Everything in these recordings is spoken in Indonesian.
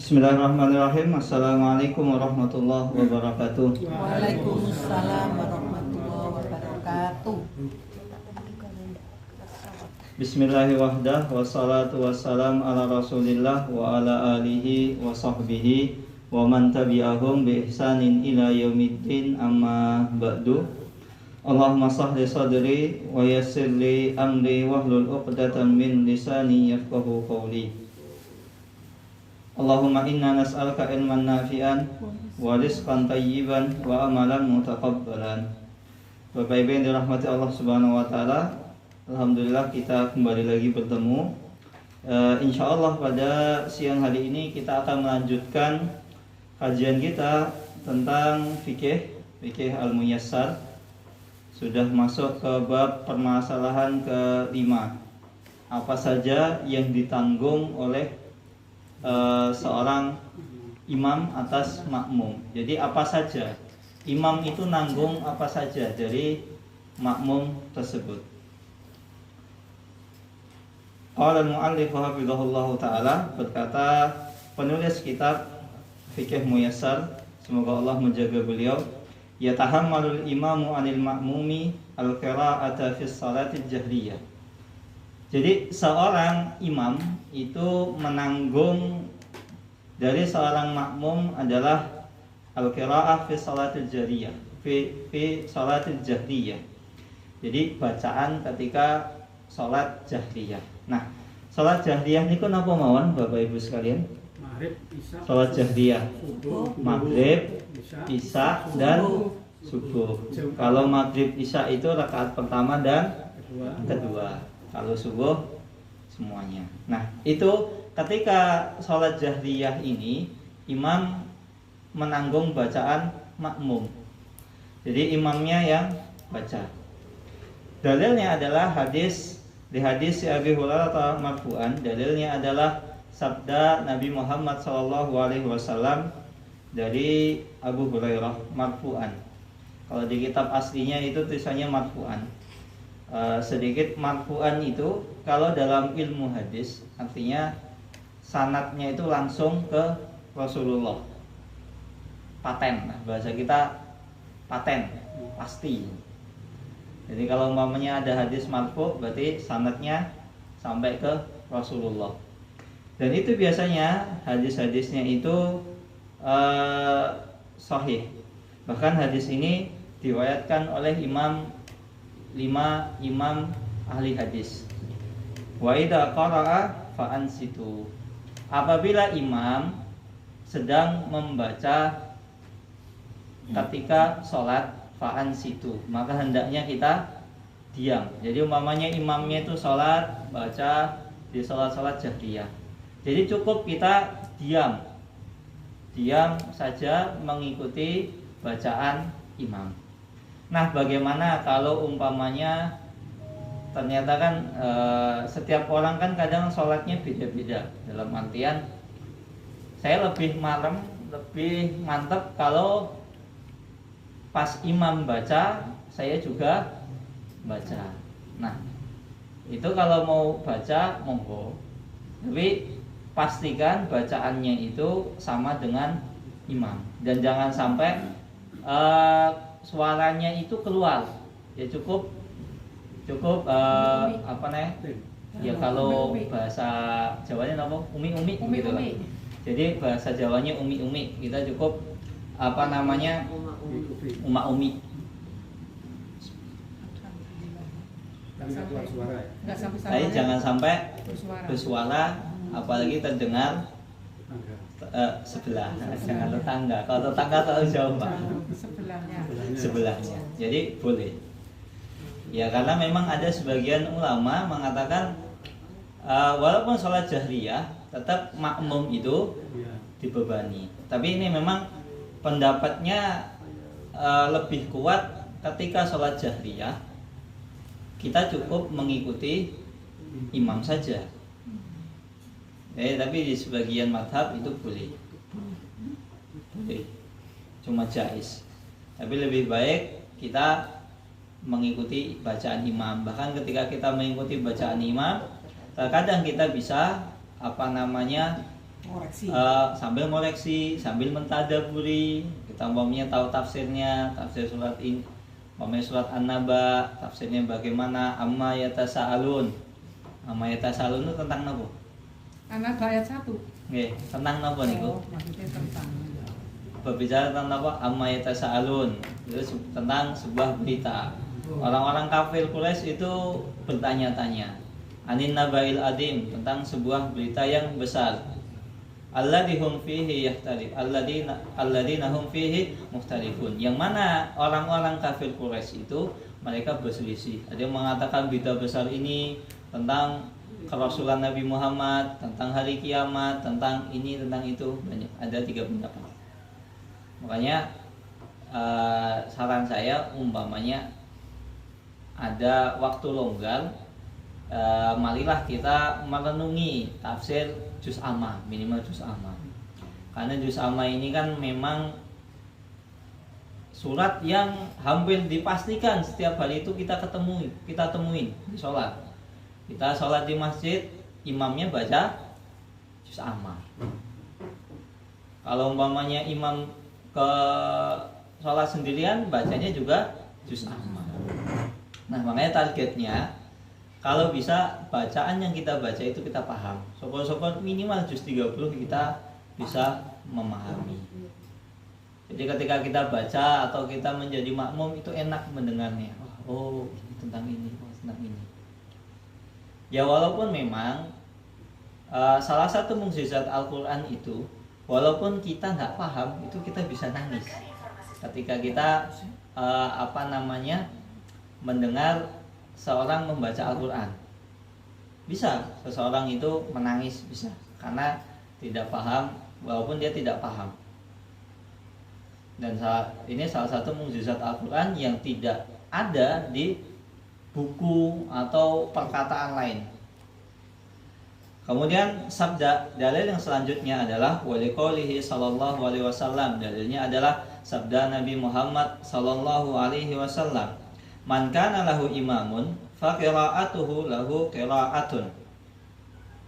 Bismillahirrahmanirrahim. Assalamualaikum warahmatullahi wabarakatuh. Waalaikumsalam warahmatullahi wabarakatuh. Bismillahirrahmanirrahim. Wassalatu wassalam ala rasulillah wa ala alihi wa sahbihi wa man tabi'ahum bi ihsanin ila yaumiddin, amma ba'du. Allahumma sahli sadri wa yassir li amri wahlul 'uqdatam min lisani yafqahu qawli. Allahumma inna nas'aluka ilman nafi'an wa rizqan tayyiban wa amalan mutaqabbalan. Bapak Ibu yang dirahmati Allah Subhanahu wa taala, alhamdulillah kita kembali lagi bertemu. Insyaallah pada siang hari ini kita akan melanjutkan kajian kita tentang fikih al-muyassar. Sudah masuk ke bab permasalahan kelima. Apa saja yang ditanggung oleh seorang imam atas makmum. Jadi apa saja imam itu nanggung apa saja dari makmum tersebut. Qala al-mu'allif hafizahullahu taala, berkata penulis kitab Fikih Muyassar, semoga Allah menjaga beliau, yatahammalul imamu 'anil ma'mumi al-qira'ata fi shalatil jahriyah. Jadi seorang imam itu menanggung dari seorang makmum adalah al-qira'ah fi salatil jahriyah, fi salatil jahriyah. Jadi bacaan ketika salat jahriyah. Nah, salat jahriyah niku napa mawon Bapak Ibu sekalian? Maghrib, Isya, Salat jahriyah, maghrib, isya dan subuh. Kalau maghrib isya itu rakaat pertama dan kedua. Kalau subuh semuanya. Nah, itu ketika sholat jahriyah ini imam menanggung bacaan makmum. Jadi imamnya yang baca. Dalilnya adalah hadis si Abi Hurairah marfu'an. Dalilnya adalah sabda Nabi Muhammad SAW dari Abu Hurairah marfu'an. Kalau di kitab aslinya itu tulisannya marfu'an. Sedikit marfu'an itu kalau dalam ilmu hadis artinya sanadnya itu langsung ke Rasulullah, paten. Nah, bahasa kita paten, pasti. Jadi kalau umpamanya ada hadis marfu' berarti sanadnya sampai ke Rasulullah. Dan itu biasanya hadis-hadisnya itu sahih. Bahkan hadis ini diriwayatkan oleh 5 imam ahli hadis. Wa idza qara'a fa ansitu. Apabila imam sedang membaca ketika sholat fa ansitu, maka hendaknya kita diam. Jadi umpamanya imamnya itu sholat baca di sholat jahriyah. Jadi cukup kita diam saja mengikuti bacaan imam. Nah, bagaimana kalau umpamanya ternyata kan setiap orang kan kadang sholatnya beda-beda. Dalam artian saya lebih mantap kalau pas imam baca saya juga baca. Nah, itu kalau mau baca monggo, tapi pastikan bacaannya itu sama dengan imam dan jangan sampai suaranya itu keluar. Ya cukup apa nih? Ya kalau bahasa Jawanya apa? Umi gitu lah. Jadi bahasa Jawanya umi. Kita cukup apa namanya? Umi. Tapi jangan sampai bersuara, apalagi terdengar sebelah. Jangan tetangga. Kalau tetangga terlalu jauh, Pak. Sebelahnya. Jadi boleh. Ya karena memang ada sebagian ulama mengatakan walaupun sholat jahriyah tetap makmum itu dibebani. Tapi ini memang pendapatnya lebih kuat ketika sholat jahriyah kita cukup mengikuti imam saja. Tapi di sebagian madhab itu boleh, cuma jais. Tapi lebih baik kita mengikuti bacaan imam. Bahkan ketika kita mengikuti bacaan imam, terkadang kita bisa Koreksi. Sambil ngoreksi, sambil mentadaburi, kita umpamanya tahu tafsirnya, tafsir surat ini, umpamanya surat An-Naba, tafsirnya bagaimana, amma yatasaalun. Amma yatasaalun itu tentang apa? An-Naba ayat 1. Nggih, tentang apa niku? Maksudnya tentang Berbicara tentang apa? Amma yatasaalun. Itu tentang sebuah berita. Orang-orang kafir Quraisy itu bertanya-tanya. Anin nabail adim, tentang sebuah berita yang besar. Alladihum fihi yahtalif, alladina hum fihi mukhtalifun. Yang mana orang-orang kafir Quraisy itu mereka berselisih. Ada yang mengatakan berita besar ini tentang kerasulan Nabi Muhammad, tentang hari kiamat, tentang ini, tentang itu, banyak. Ada 3 pendapat. Makanya saran saya umpamanya ada waktu longgar, marilah kita merenungi tafsir juz amma, minimal juz amma. Karena juz amma ini kan memang surat yang hampir dipastikan setiap hari itu kita temuin di sholat. Kita sholat di masjid, imamnya baca juz amma. Kalau umpamanya imam ke sholat sendirian, bacanya juga juz amma. Nah, makanya targetnya kalau bisa bacaan yang kita baca itu kita paham. Sopor-sopor minimal juz 30 kita bisa memahami. Jadi ketika kita baca atau kita menjadi makmum itu enak mendengarnya. Oh, ini tentang ini, oh, tentang ini. Ya walaupun memang salah satu mukjizat Al-Quran itu, walaupun kita nggak paham, itu kita bisa nangis. Ketika kita mendengar seorang membaca Al-Quran, bisa seseorang itu menangis, bisa, karena tidak paham, walaupun dia tidak paham. Dan ini salah satu mukjizat Al-Quran yang tidak ada di buku atau perkataan lain. Kemudian sabda dalil yang selanjutnya adalah waliqaulihi sallallahu alaihi wasallam. Dalilnya adalah sabda Nabi Muhammad sallallahu alaihi wasallam. Man kana lahu imamun fa qira'atuhu lahu qira'atun.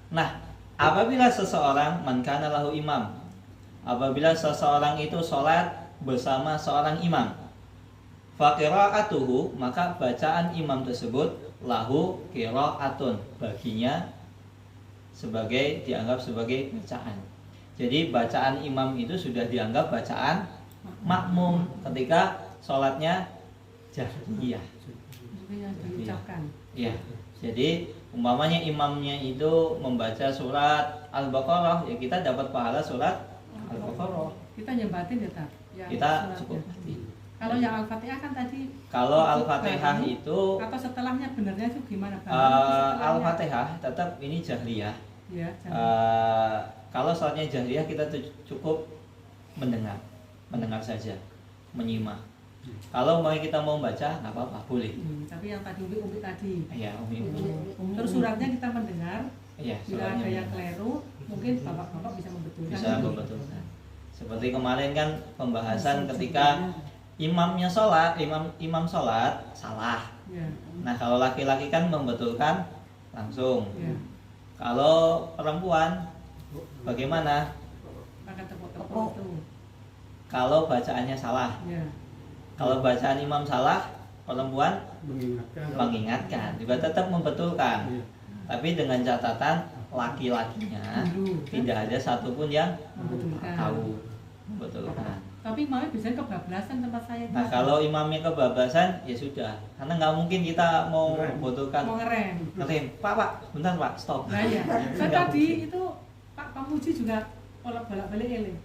Nah, apabila seseorang man kana lahu imam, apabila seseorang itu sholat bersama seorang imam, fa qira'atuhu, maka bacaan imam tersebut lahu qira'atun, baginya dianggap sebagai bacaan. Jadi bacaan imam itu sudah dianggap bacaan makmum ketika sholatnya jahriyah. diucapkan. Ya, jadi umpamanya imamnya itu membaca surat Al-Baqarah, ya kita dapat pahala surat Al-Baqarah. Kita nyebatin ya, Tak? Ya, Kita suratnya. cukup mati. Kalau yang Al-Fatihah kan tadi. Kalau Al-Fatihah itu atau setelahnya benernya itu gimana? Al-Fatihah tetap ini jahriyah. Ya, Kalau sholatnya jahriyah kita cukup mendengar saja, menyimak. Kalau kita mau baca nggak apa-apa, boleh. Tapi yang tadi umi tadi. Iya, umi. Terus suratnya kita mendengar. Iya, bila ada yang keliru, mungkin bapak-bapak bisa membetulkan. Bisa membetulkan. Seperti kemarin kan pembahasan ketika imamnya sholat, imam sholat salah. Ya. Nah kalau laki-laki kan membetulkan langsung. Ya. Kalau perempuan bagaimana? Pakai tepuk-tepuk itu. Kalau bacaannya salah. Ya. Kalau bacaan imam salah, perempuan mengingatkan, juga tetap membetulkan. Iya. Tapi dengan catatan laki-lakinya tidak ada satupun yang tahu membetulkan. Tapi imamnya biasanya kebablasan tempat saya. Nah kalau imamnya kebablasan ya sudah, karena nggak mungkin kita mau membetulkan. Mau ngerem. Pak, bentar Pak, stop. Nah ya, saya tadi itu Pak Pamuji juga bolak-balik eling.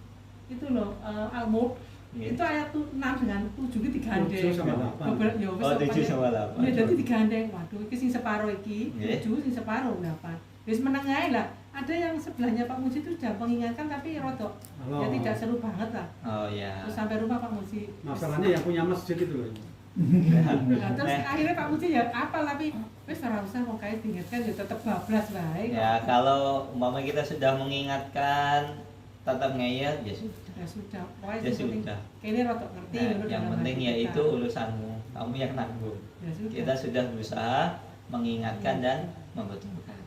Itu loh Al-Mulk. Itu ayat 6 dengan 7 itu digandeng. 7 sama 8. Ya, Oh, 7 sama 8. Ya, jadi digandeng. Waduh, iki sing separo iki, Nggih. 7 sing separo 8. Wis meneng ae lah. Ada yang sebelahnya Pak Muji itu sudah mengingatkan tapi rodok. Halo. Ya tidak seru banget lah. Oh ya. Terus sampai rumah Pak Muji. Masalahnya yang punya masjid itu loh. Nah, terus akhirnya Pak Muji ya apa tapi wis ora usah mau kae diingatkan ya tetep bablas baik. Ya kalau umpama kita sudah mengingatkan tetap ngeyel ya sudah. Ya sudah. Pokoknya Ya yang penting sudah. kayaknya rodok ngerti. Nah, menurut yang dalam penting hati ya kita. itu urusanmu, kamu yang nanggung. Ya sudah. Kita sudah berusaha mengingatkan dan membetulkan.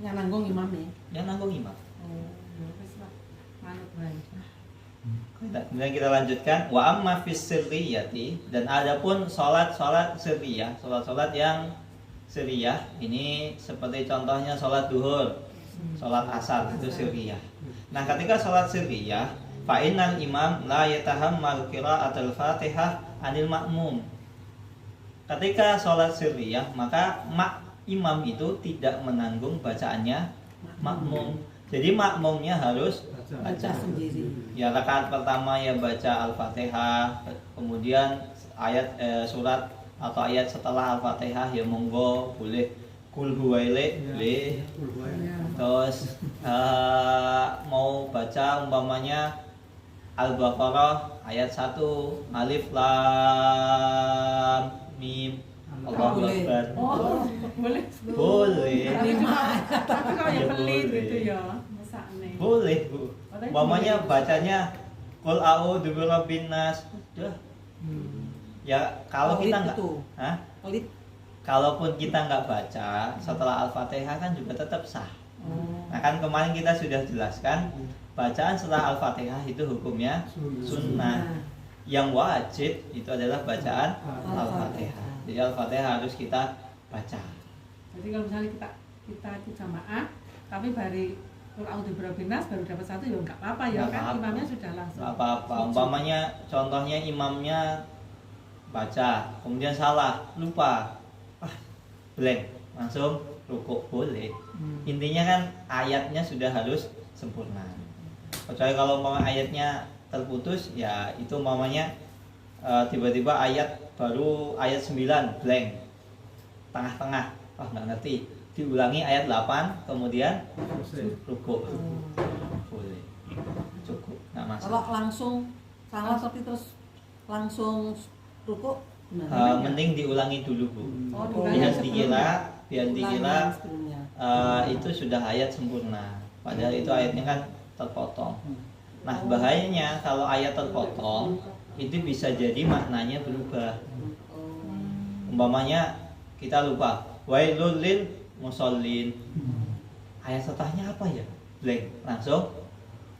Yang nanggung imamnya. Yang nanggung imam. Oh, ya wis lah. Manut wae. Kemudian kita lanjutkan wa amma fis sirriyati, dan adapun salat-salat sirriyah, salat-salat yang sirriyah ini seperti contohnya salat duhur, salat asar itu sirriyah. Nah, ketika salat sirriyah fa innal imam la yatahammal qira'atul Fatihah anil ma'mum. Ketika salat sirriyah maka imam itu tidak menanggung bacaannya makmum. Jadi makmumnya harus baca sendiri. ya, rakaat pertama ya baca Al-Fatihah, kemudian ayat surat atau ayat setelah Al-Fatihah ya monggo boleh kul huwaile boleh. Terus mau baca umpamanya Al-Baqarah ayat 1 alif lam mim Allahu Boleh. Akbar. Oh, boleh. Boleh. Tapi kalau yang Ya, pelit boleh. gitu ya, mesakne. Boleh, Bu. Umpamanya bacanya qul a'udzu birabbin nas. Udah. Ya kalau kita nggak, Hah? Pelit. Kalaupun kita nggak baca setelah Al-Fatihah kan juga tetap sah. Oh. Nah kan kemarin kita sudah jelaskan bacaan setelah Al-Fatihah itu hukumnya sunnah. Yang wajib itu adalah bacaan Al-Fatihah. Jadi Al-Fatihah harus kita baca. Jadi kalau misalnya kita itu jamaah, tapi bari Qul a'udzu birabbin nas baru dapat 1 ya enggak apa-apa ya, Nggak kan apa-apa. imamnya sudah langsung. Nggak apa-apa. Umpamanya contohnya imamnya baca, kemudian salah, lupa, blank, langsung rukuk boleh. Intinya kan ayatnya sudah harus sempurna. Kecuali kalau umpamanya ayatnya terputus, ya itu umpamanya tiba-tiba ayat baru ayat 9 blank, tengah-tengah, nggak ngerti, diulangi ayat 8 kemudian rukuk, boleh, cukup, nggak masalah. Kalau langsung salah tapi terus langsung rukuk Mending diulangi dulu, Bu. Oh, Biar sebelumnya. dikira sebelumnya. itu sudah ayat sempurna, padahal itu ayatnya kan terpotong. Nah, bahayanya kalau ayat terpotong itu bisa jadi maknanya berubah. Umpamanya kita lupa wailul lil musallin, ayat setelahnya apa ya, blank, langsung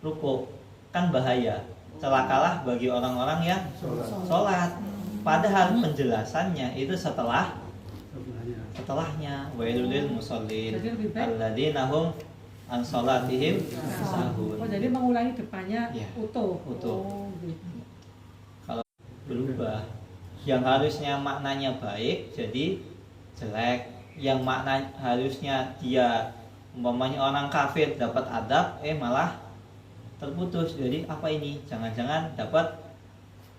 rukuk, kan bahaya. Celakalah bagi orang-orang yang sholat, padahal penjelasannya itu setelahnya wailul lil musallin Jadi lebih baik. alladzina hum an sholatihim sahun. Oh, jadi mengulangi depannya Iya, utuh. utuh. Oh, gitu. Berubah, yang harusnya maknanya baik jadi jelek, yang makna harusnya dia umpamanya orang kafir dapat adab malah terputus. Jadi apa ini, jangan-jangan dapat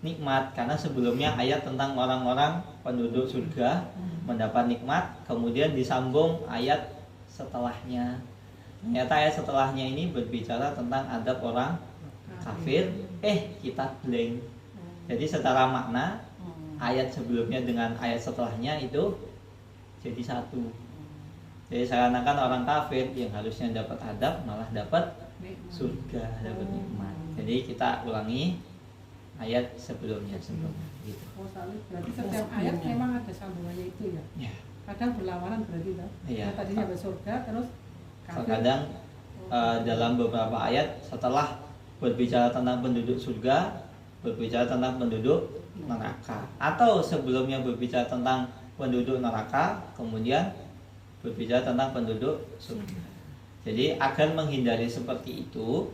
nikmat, karena sebelumnya ayat tentang orang-orang penduduk surga mendapat nikmat, kemudian disambung ayat setelahnya. Ternyata ayat setelahnya ini berbicara tentang adab orang kafir, kita blank. Jadi secara makna ayat sebelumnya dengan ayat setelahnya itu jadi satu. Jadi seakan-akan orang kafir yang harusnya dapat adab malah dapat surga, dapat nikmat. Jadi kita ulangi ayat sebelumnya gitu. Oh, berarti setiap ayat memang ada sambungannya itu ya. Ya. Kadang berlawanan berarti kan. Iya. Yang tadinya surga terus kafir. Terkadang dalam beberapa ayat setelah berbicara tentang penduduk surga berbicara tentang penduduk neraka, atau sebelumnya berbicara tentang penduduk neraka kemudian berbicara tentang penduduk surga. Jadi agar menghindari seperti itu,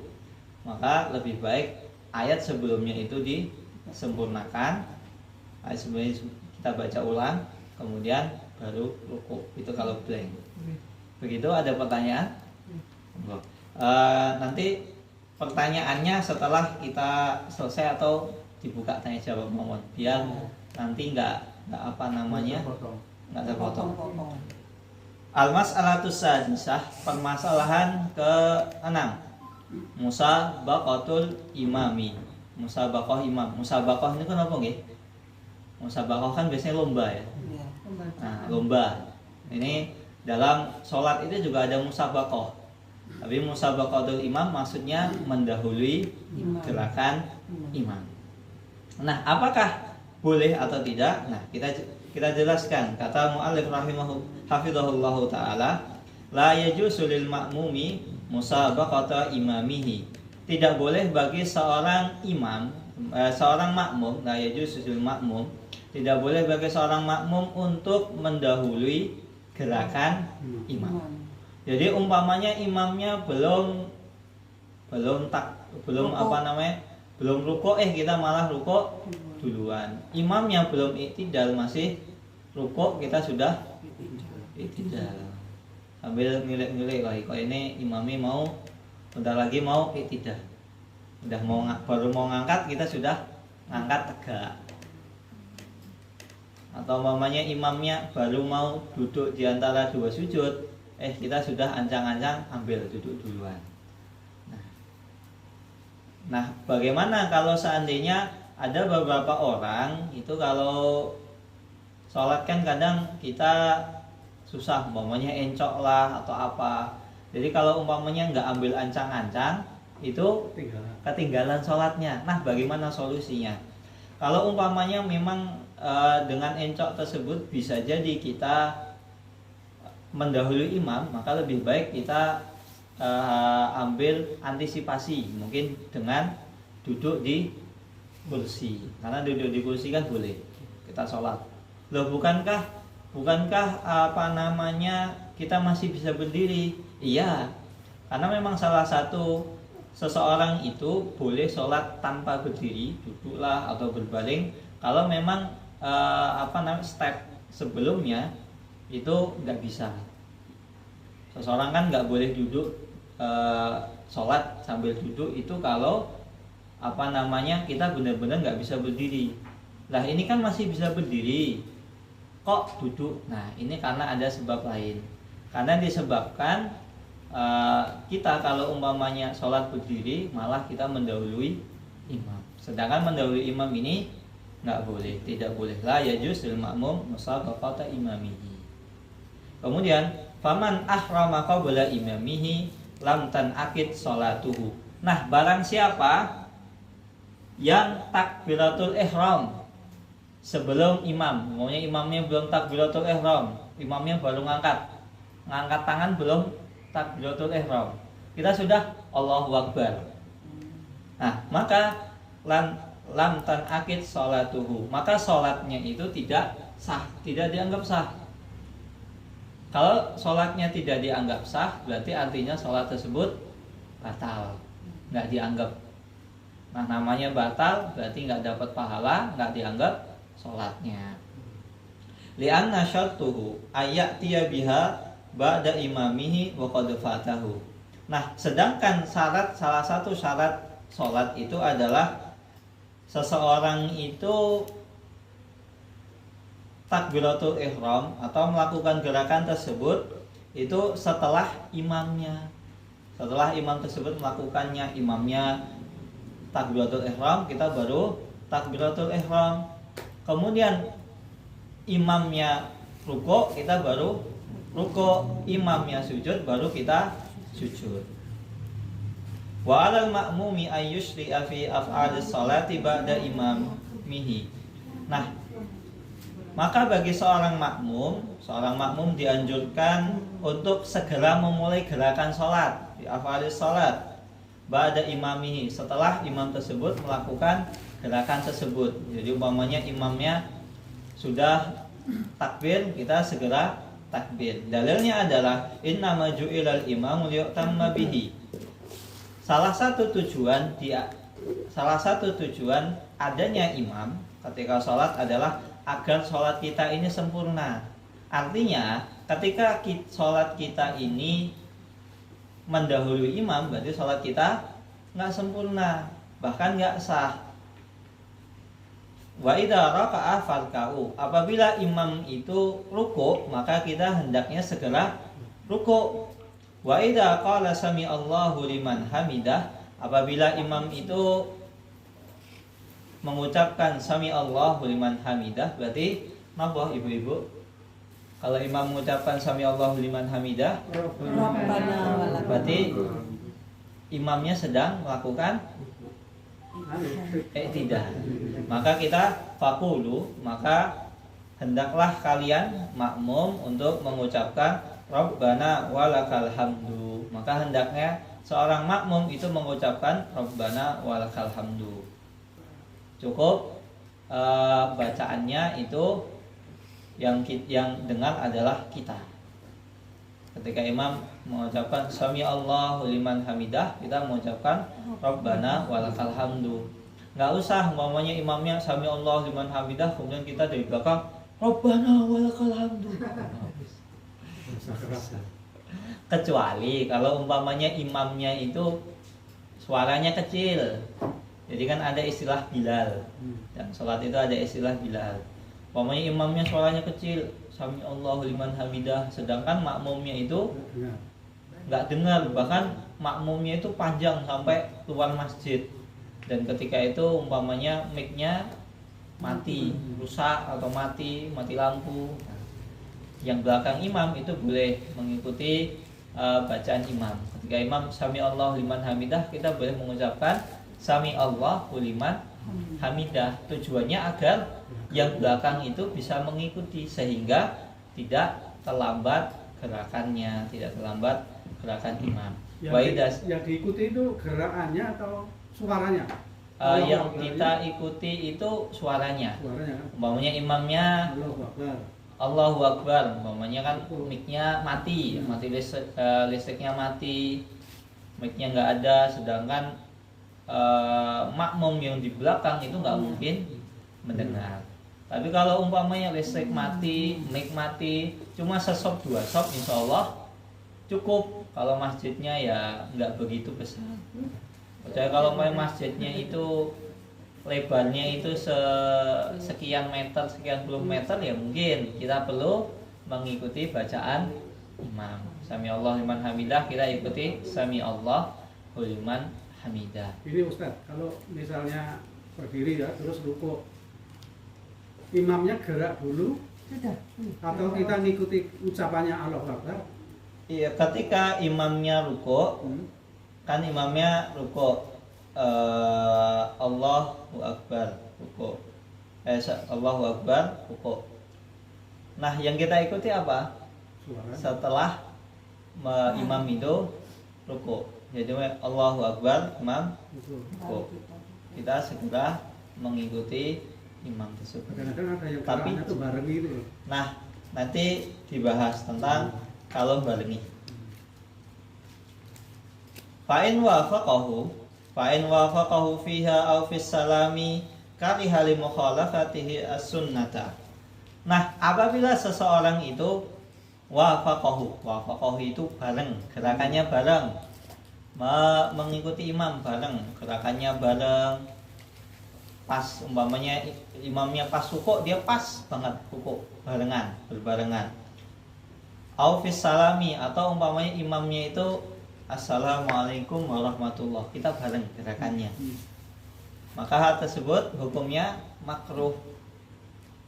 maka lebih baik ayat sebelumnya itu disempurnakan, ayat sebelumnya kita baca ulang kemudian baru rukuk, itu kalau blank. Begitu. Ada pertanyaan? Nanti pertanyaannya setelah kita selesai atau dibuka tanya jawab, mohon, biar nanti nggak apa namanya nggak terpotong. Al-mas'alatus sadisah, permasalahan ke-6, musabaqatul imami, musabaqah imam. Musabaqah ini kan apa nggih? Musabaqah kan biasanya lomba ya. Nah, lomba. Ini dalam sholat itu juga ada musabaqah. Tapi musabaqatul imam maksudnya mendahului gerakan imam. Nah, apakah boleh atau tidak? Nah, kita jelaskan. Kata mu'allif hafizahullahu taala, La yajuzu lil ma'mumi musabaqata imamihi. Tidak boleh bagi seorang imam, seorang makmum, la yajuzu lil ma'mum, tidak boleh bagi seorang makmum untuk mendahului gerakan imam. Jadi umpamanya imamnya belum rukuk, kita malah rukuk duluan. Imamnya belum iktidal, masih rukuk, kita sudah iktidal. Sambil ngilik-ngilik lagi, kok ini imamnya mau bentar lagi mau iktidal. Baru mau ngangkat, kita sudah ngangkat tegak. Atau umpamanya imamnya baru mau duduk di antara dua sujud, kita sudah ancang-ancang ambil duduk duluan. Nah, bagaimana kalau seandainya ada beberapa orang itu kalau sholat kan kadang kita susah, umpamanya encok lah atau apa. Jadi kalau umpamanya nggak ambil ancang-ancang, itu ketinggalan sholatnya. Nah, bagaimana solusinya? Kalau umpamanya memang dengan encok tersebut bisa jadi kita mendahului imam, maka lebih baik kita ambil antisipasi, mungkin dengan duduk di kursi, karena duduk di kursi kan boleh kita sholat. Loh, bukankah kita masih bisa berdiri? Iya, karena memang salah satu seseorang itu boleh sholat tanpa berdiri, duduklah atau berbaring, kalau memang step sebelumnya itu nggak bisa. Seseorang kan nggak boleh duduk sholat sambil duduk, itu kalau kita benar-benar nggak bisa berdiri. Lah ini kan masih bisa berdiri, kok duduk? Nah, ini karena ada sebab lain. Karena disebabkan kita kalau umpamanya sholat berdiri, malah kita mendahului imam. Sedangkan mendahului imam ini nggak boleh, tidak boleh. La yajuz lil ma'mum musabaqata imamihi. Kemudian faman ahrama qabla imamihi lam tanaqid sholatuhu. Nah, barang siapa yang takbiratul ihram sebelum imam, maunya imamnya belum takbiratul ihram, imamnya baru ngangkat tangan, belum takbiratul ihram, kita sudah Allahu Akbar. Nah, maka lam tanaqid sholatuhu, maka sholatnya itu tidak sah, tidak dianggap sah. Kalau sholatnya tidak dianggap sah, berarti artinya sholat tersebut batal, nggak dianggap. Nah, namanya batal berarti nggak dapat pahala, nggak dianggap sholatnya. Li'anna syartuhu ayyatiya biha ba'da imamihi wa qad fatahu. Nah, sedangkan salah satu syarat sholat itu adalah seseorang itu takbiratul ihram atau melakukan gerakan tersebut itu setelah imamnya. Setelah imam tersebut melakukannya, imamnya takbiratul ihram, kita baru takbiratul ihram. Kemudian imamnya rukuk, kita baru rukuk. Imamnya sujud, baru kita sujud. Wa 'alal ma'mumi ayyushri'a fi af'alis sholati ba'da imamihi. Nah, maka bagi seorang makmum dianjurkan untuk segera memulai gerakan sholat, di af'alis sholat ba'da imamihi, setelah imam tersebut melakukan gerakan tersebut. Jadi umpamanya imamnya sudah takbir, kita segera takbir. Dalilnya adalah innama ju'ilal imamu liyu'tamma bihi. Salah satu tujuan adanya imam ketika sholat adalah agar sholat kita ini sempurna. Artinya ketika sholat kita ini mendahului imam, berarti sholat kita nggak sempurna, bahkan nggak sah. Wa idza raka'a farka'u, apabila imam itu rukuk, maka kita hendaknya segera rukuk. Wa idza qala sami Allahu liman hamidah, apabila imam itu mengucapkan sami Allahu liman hamidah, berarti napa ibu-ibu? Kalau imam mengucapkan sami Allahu liman hamidah, berarti imamnya sedang melakukan tidak. Maka kita faqulu, maka hendaklah kalian makmum untuk mengucapkan Rabbana walakal hamdu. Maka hendaknya seorang makmum itu mengucapkan Rabbana walakal hamdu. Cukup bacaannya itu yang dengar adalah kita. Ketika imam mengucapkan Sami Allahu liman hamidah, kita mengucapkan Rabbana walakal hamdu. Nggak usah umpamanya imamnya Sami Allahu liman hamidah, kemudian kita dari belakang Rabbana walakal hamdu. Kecuali kalau umpamanya imamnya itu suaranya kecil. Jadi kan ada istilah Bilal. Dan sholat itu ada istilah Bilal. Umpamanya imamnya suaranya kecil, Sami Allahu liman hamidah, sedangkan makmumnya itu nggak dengar, bahkan makmumnya itu panjang sampai keluar masjid. Dan ketika itu umpamanya mic-nya mati, rusak atau mati lampu. Yang belakang imam itu boleh mengikuti bacaan imam. Ketika imam Sami Allahu liman hamidah, kita boleh mengucapkan Sami Allahu liman hamidah. Tujuannya agar yang belakang itu bisa mengikuti sehingga tidak terlambat gerakannya, tidak terlambat gerakan imam. Yang diikuti itu gerakannya atau suaranya? Yang kita ikuti itu suaranya. Umpamanya imamnya Allahu Akbar, umpamanya kan mic-nya mati listriknya mati, mic-nya nggak ada, sedangkan makmum yang di belakang itu nggak mungkin mendengar. Tapi kalau umpamanya listrik mati, mic mati, cuma sesop dua sop, insya Allah cukup. Kalau masjidnya ya nggak begitu besar. Percaya kalau masjidnya itu lebarnya itu sekian meter, sekian puluh meter, ya mungkin kita perlu mengikuti bacaan imam. Sami Allah liman hamidah, kita ikuti Sami Allah liman hamidah. Ini Ustaz, kalau misalnya berdiri ya, terus rukuk, imamnya gerak dulu atau kita ngikuti ucapannya Allahu Akbar? Iya, ketika imamnya rukuk, kan imamnya rukuk, Allahu Akbar rukuk, Allahu Akbar rukuk. Nah, yang kita ikuti apa? Suara. Setelah imam itu rukuk, jadi Allahu Akbar, imam rukuk, kita segera mengikuti imam tersebut. Kadang-kadang ada yang Tapi geraknya tuh bareng gitu. nah, nanti dibahas tentang kalau barengi. Fa'in wafaqahu fiha aw fis salami kariha li mukhalafatihi as-sunnata. Nah, apabila seseorang itu wafaqahu itu bareng, gerakannya bareng, mengikuti imam bareng, gerakannya bareng, pas umpamanya imamnya pas rukuk, dia pas banget rukuk, berbarengan. Aw fis salami, atau umpamanya imamnya itu Assalamualaikum warahmatullah, kita bareng gerakannya, maka hal tersebut hukumnya makruh.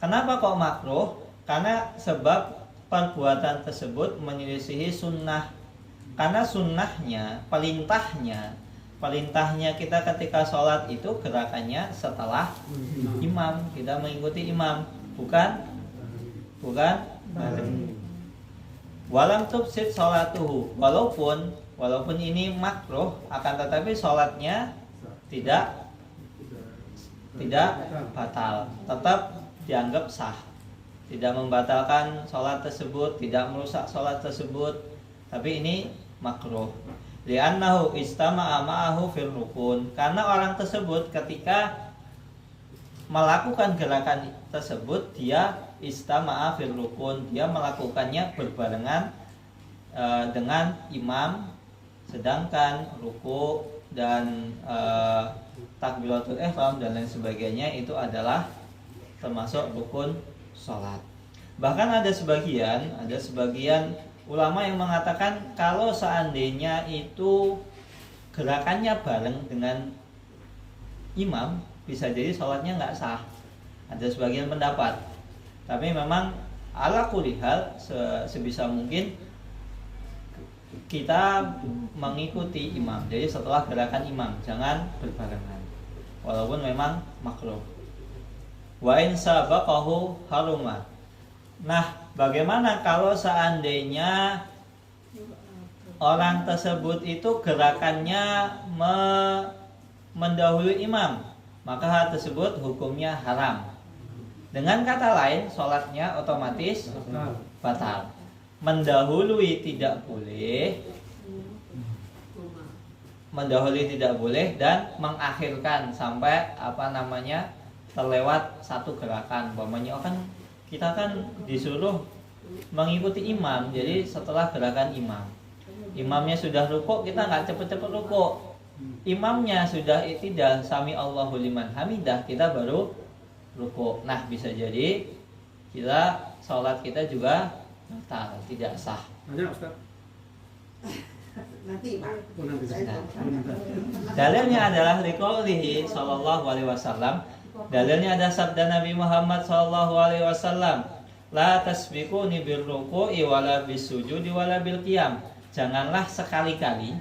Kenapa kok makruh? Karena sebab perbuatan tersebut menyelisihi sunnah. Karena sunnahnya, perintahnya kita ketika sholat itu gerakannya setelah imam, kita mengikuti imam, bukan bareng. Walam tufsid sholatuhu, walaupun ini makruh, akan tetapi sholatnya tidak batal, tetap dianggap sah, tidak membatalkan sholat tersebut, tidak merusak sholat tersebut, tapi ini makruh. Li'annahu istama'a ma'ahu fil rukun, karena orang tersebut ketika melakukan gerakan tersebut dia istama'a fil rukun, dia melakukannya berbarengan dengan imam, sedangkan ruku dan takbiratul ihram dan lain sebagainya itu adalah termasuk rukun sholat. Bahkan ada sebagian ulama yang mengatakan kalau seandainya itu gerakannya bareng dengan imam, bisa jadi sholatnya nggak sah. Ada sebagian pendapat, tapi memang ala kulli hal sebisa mungkin kita mengikuti imam. Jadi setelah gerakan imam, jangan berbarengan, walaupun memang makruh. Wa in sabaqahu haruma. Nah, bagaimana kalau seandainya orang tersebut itu gerakannya mendahului imam, maka hal tersebut hukumnya haram. Dengan kata lain, sholatnya otomatis batal. Mendahului tidak boleh, dan mengakhirkan sampai terlewat satu gerakan. Umpamanya kan kita kan disuruh mengikuti imam, jadi setelah gerakan imamnya sudah rukuk, kita nggak cepet-cepet rukuk. Imamnya sudah i'tidal, sami Allahu liman hamidah, kita baru rukuk. Nah, bisa jadi sholat kita juga batal, tidak sah. Tanya Ustaz. Nanti Pak. Dalilnya adalah liqaulihi sallallahu alaihi wasallam. Dalilnya ada sabda Nabi Muhammad sallallahu alaihi wasallam, la tasbiquni birruku'i wala bisujudi wala bil qiyam. Janganlah sekali-kali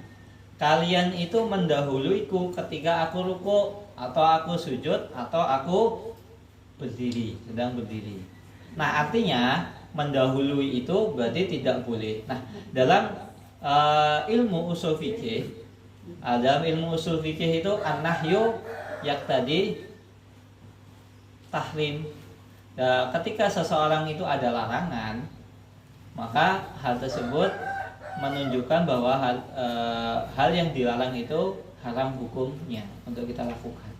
kalian itu mendahuluiku ketika aku ruku atau aku sujud atau aku sedang berdiri. Nah, artinya mendahului itu berarti tidak boleh. Nah, dalam ilmu usul fikih, itu an-nahyu yaqtadi tahrim. Ketika seseorang itu ada larangan, maka hal tersebut menunjukkan bahwa hal yang dilarang itu haram hukumnya untuk kita lakukan.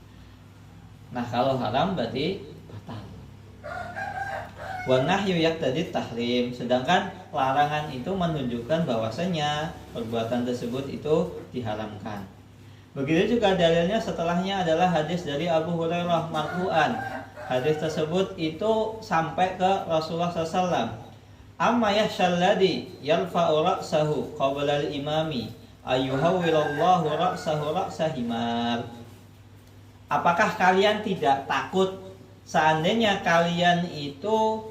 Nah, kalau haram berarti batal. Wa nahyu yaqtadi tahrim, sedangkan larangan itu menunjukkan bahwasanya perbuatan tersebut itu diharamkan. Begitu juga dalilnya setelahnya adalah hadis dari Abu Hurairah marfu'an. Hadis tersebut itu sampai ke Rasulullah SAW. Amma yahsyalladhi yarfa'u ra'sahu qabla al-imami ayyuhawwilallahu ra'sahu ra'sa himar. Apakah kalian tidak takut seandainya kalian itu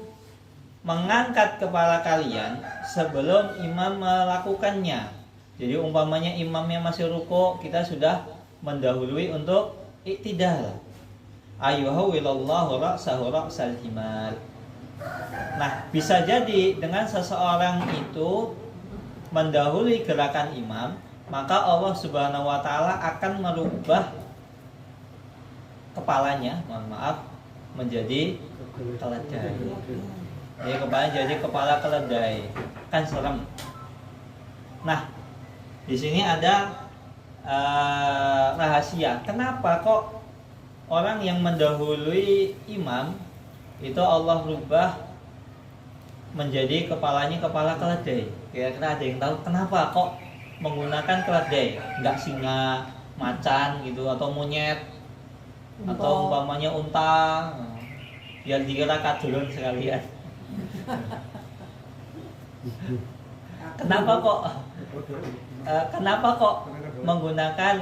mengangkat kepala kalian sebelum imam melakukannya? Jadi umpamanya imamnya masih ruku, kita sudah mendahului untuk i'tidal. Ayyuhawwilallahu ra'sahu ra'sal himar. Nah, bisa jadi dengan seseorang itu mendahului gerakan imam, maka Allah Subhanahu wa taala akan merubah kepalanya, menjadi keledai. Jadi kepala jadi kepala keledai, kan serem. Nah, di sini ada rahasia. Kenapa kok orang yang mendahului imam itu Allah rubah menjadi kepalanya kepala keledai? Kira-kira ada yang tahu kenapa kok menggunakan keledai, nggak singa, macan gitu, atau monyet, atau umpamanya unta, biar dikira kadulun sekalian. Kenapa kok menggunakan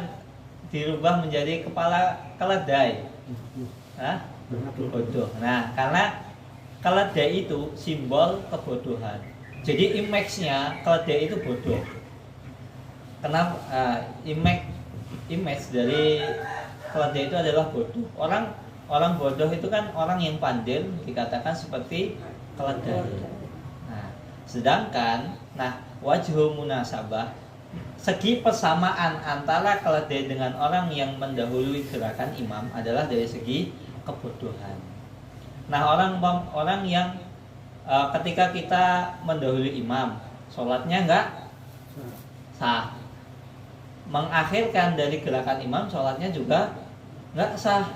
dirubah menjadi kepala keledai? Bodoh. Nah, karena keledai itu simbol kebodohan. Jadi image-nya keledai itu bodoh. Kenapa? Image dari keledai itu adalah bodoh. Orang bodoh itu kan orang yang pandai, dikatakan seperti keledai. Nah, sedangkan wajhu munasabah, segi persamaan antara keledai dengan orang yang mendahului gerakan imam adalah dari segi kebodohan. Nah, orang yang ketika kita mendahului imam, sholatnya enggak sah. Mengakhirkan dari gerakan imam, sholatnya juga enggak sah.